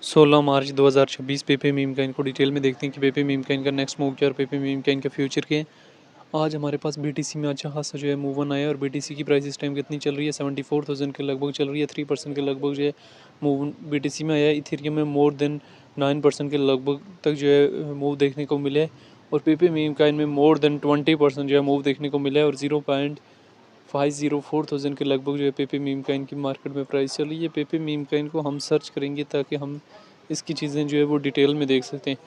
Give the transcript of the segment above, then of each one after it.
16 मार्च 2026 पेपे meme का इनको detail में देखते हैं कि पेपे मीम का इनका नेक्स्ट मूव क्या और पेपे मीम का इनका फ्यूचर क्या है। आज हमारे पास बीटीसी में अच्छा खासा जो है मूव ऑन आया और बीटीसी की प्राइस इस टाइम कितनी चल रही है 74,000 के लगभग चल रही है। 3% के लगभग जो है मूव बीटीसी में आया। इथेरियम में मोर देन 9% के लगभग तक जो है मूव देखने को मिले और पेपे मीम का इनमें मोर देन 20% जो है मूव देखने को मिला है और 0.504,000 के लगभग जो है पेपे मीम का इनकी मार्केट में प्राइस चल रही है। पेपे मीम का इनको हम सर्च करेंगे ताकि हम इसकी चीज़ें जो है वो डिटेल में देख सकते हैं।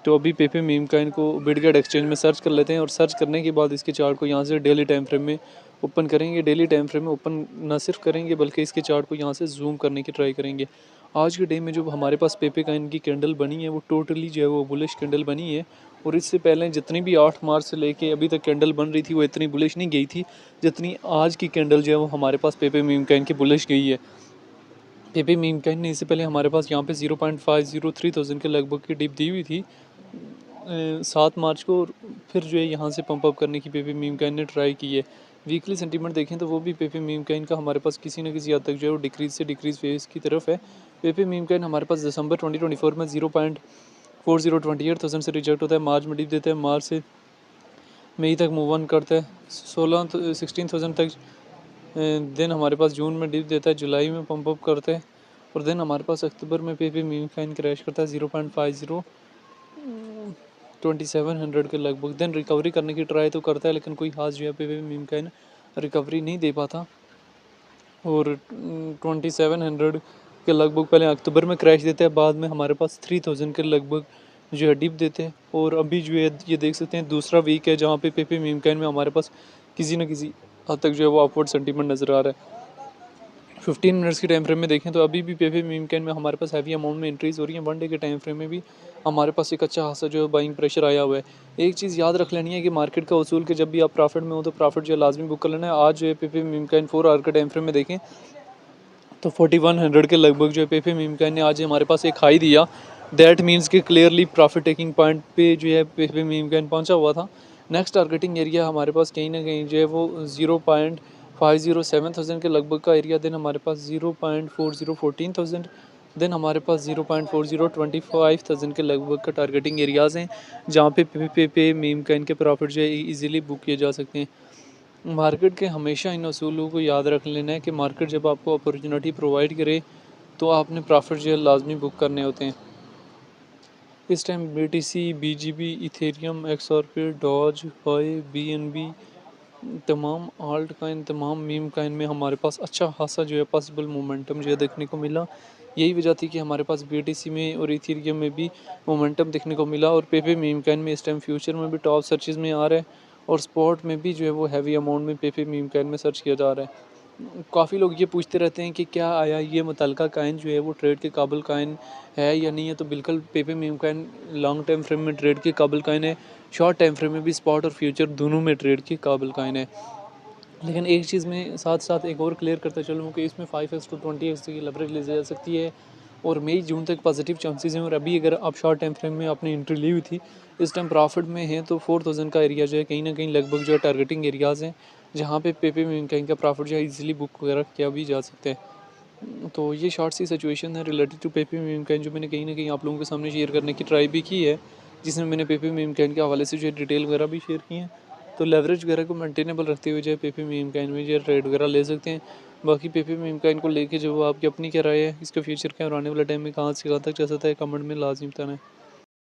तो अभी पेपे मीम का इनको बिटगेट एक्सचेंज में सर्च कर लेते हैं और सर्च करने के बाद इसके चार्ट को यहाँ से डेली टाइम फ्रेम में ओपन करेंगे। डेली टाइम फ्रेम में ओपन ना सिर्फ करेंगे बल्कि इसके चार्ट को यहाँ से जूम करने की ट्राई करेंगे। आज के डे में जो हमारे पास पेपे का इनकी कैंडल बनी है वो टोटली जो है वो बुलिश कैंडल बनी है और इससे पहले जितनी भी 8 मार्च से लेके अभी तक कैंडल बन रही थी वो इतनी बुलिश नहीं गई थी जितनी आज की कैंडल जो है वो हमारे पास पेपे मीम का इनकी बुलिश गई है। पेपे मीम का ने इससे पहले हमारे पास यहाँ पे 0.503,000 के लगभग की डिप दी हुई थी 7 मार्च को और फिर जो है यहाँ से पंप अप करने की पेपे मीम कैन ने ट्राई की है। वीकली सेंटीमेंट देखें तो वो भी पेपे मीम कैन का हमारे पास किसी न किसी हद तक जो है वो डिक्रीज से डिक्रीज फेज की तरफ है। पेपे मीम कैन हमारे पास दिसंबर 2024 में 0.4028,000 से रिजेक्ट होता है। मार्च में डिप देता है, मार्च से मई तक मूव ऑन करता है 16,000 तक। देन हमारे पास जून में डिप देता है, जुलाई में पंप अप करता है और देन हमारे पास अक्टूबर में पेपे मीम कैन क्रैश करता है 0.50 2700 के लगभग। देन रिकवरी करने की ट्राई तो करता है लेकिन कोई खास जो है पेपे मीम कैन रिकवरी नहीं दे पाता और 2700 के लगभग पहले अक्टूबर में क्रैश देते हैं, बाद में हमारे पास 3000 के लगभग जो है डिप देते हैं और अभी जो है ये देख सकते हैं दूसरा वीक है जहाँ पे पेपे मीम कैन में हमारे पास किसी न किसी हद तक जो है वो अपवर्ड सेंटीमेंट नज़र आ रहा है। 15 मिनट्स की टाइम फ्रेम में देखें तो अभी भी पेपे मीम कैन में हमारे पास हैवी अमाउंट में एंट्रीज हो रही है। 1 डे के टाइम फ्रेम में भी हमारे पास एक अच्छा खासा जो है बाइंग प्रेशर आया हुआ है। एक चीज़ याद रख लेनी है कि मार्केट का उसूल के जब भी आप प्रॉफिट में हो तो प्रॉफिट जो है लाजमी बुक कर लेना है। आज जो है पेपे मीम कैन 4 आवर के टाइम फ्रेम में देखें तो 4100 के लगभग जो है पेपे मीम कैन ने आज हमारे पास एक हाई दिया। दैट मीन्स कि क्लियरली प्रॉफिट टेकिंग पॉइंट पे जो है पेपे मीम कैन पहुंचा हुआ था। नेक्स्ट टारगेटिंग एरिया हमारे पास कहीं ना कहीं जो है वो 0.507,000 के लगभग का एरिया। देन हमारे पास 0.4014,000, देन हमारे पास 0.4025,000 के लगभग का टारगेटिंग एरियाज़ हैं जहाँ पे पे मीम कैन के प्रॉफिट जो है ईजिली बुक किए जा सकते हैं। मार्केट के हमेशा इन असूलों को याद रख लेना है कि मार्केट जब आपको अपॉर्चुनिटी प्रोवाइड करे तो आपने प्रॉफिट जो है लाजमी बुक करने होते हैं। इस time BTC, BGB, Ethereum, XRP, Doge, Pi, BNB, तमाम आल्ट काइन, तमाम मीम काइन में हमारे पास अच्छा खासा जो है पॉसिबल मोमेंटम जो है देखने को मिला। यही वजह थी कि हमारे पास BTC में और इथेरियम में भी मोमेंटम देखने को मिला और पेपे मीम काइन में इस टाइम फ्यूचर में भी टॉप सर्चेज में आ रहा है और स्पॉट में भी जो है वो हैवी अमाउंट में पेपे मीम काइन में सर्च किया जा रहा है। काफ़ी लोग ये पूछते रहते हैं कि क्या आया ये मुतलका काइन जो है वो ट्रेड के काबिल काइन है या नहीं है। तो बिल्कुल Pepe meme coin long time frame में ट्रेड के काबिल काइन है, शॉर्ट टाइम फ्रेम में भी स्पॉट और फ्यूचर दोनों में ट्रेड के काबिल काइन है। लेकिन एक चीज़ में साथ साथ एक और क्लियर करता चलूँ कि इसमें 5x to 20x की लेवरेज ली जा सकती है और मई जून तक पॉजिटिव चांसेस हैं। और अभी अगर आप शॉर्ट टाइम फ्रेम में आपने एंट्री ली हुई थी इस टाइम प्रॉफिट में है तो 4000 का एरिया जो है कहीं ना कहीं लगभग जो है टारगेटिंग एरियाज़ हैं जहाँ पे पेपे में कहीं का प्रॉफिट जो है ईजिली बुक वगैरह किया भी जा सकता है। तो ये शॉर्ट सी सिचुएशन है रिलेटेड टू पेपे मीम कैन जो मैंने कहीं ना कहीं आप लोगों के सामने शेयर करने की ट्राई भी की है, जिसमें मैंने पेपे मीम कैन के हवाले से जो है डिटेल वगैरह भी शेयर की है। तो लेवरेज वगैरह को मेंटेनेबल रखते हुए जो है पेपे मीम कैन में जो है ट्रेड वगैरह ले सकते हैं। बाकी पेपे मीम कैन को लेके जो आपकी अपनी क्या राय है, इसका फ्यूचर क्या और आने वाले टाइम में कहाँ से कहाँ तक जा सकता है, कमेंट में लाजमी बताना है।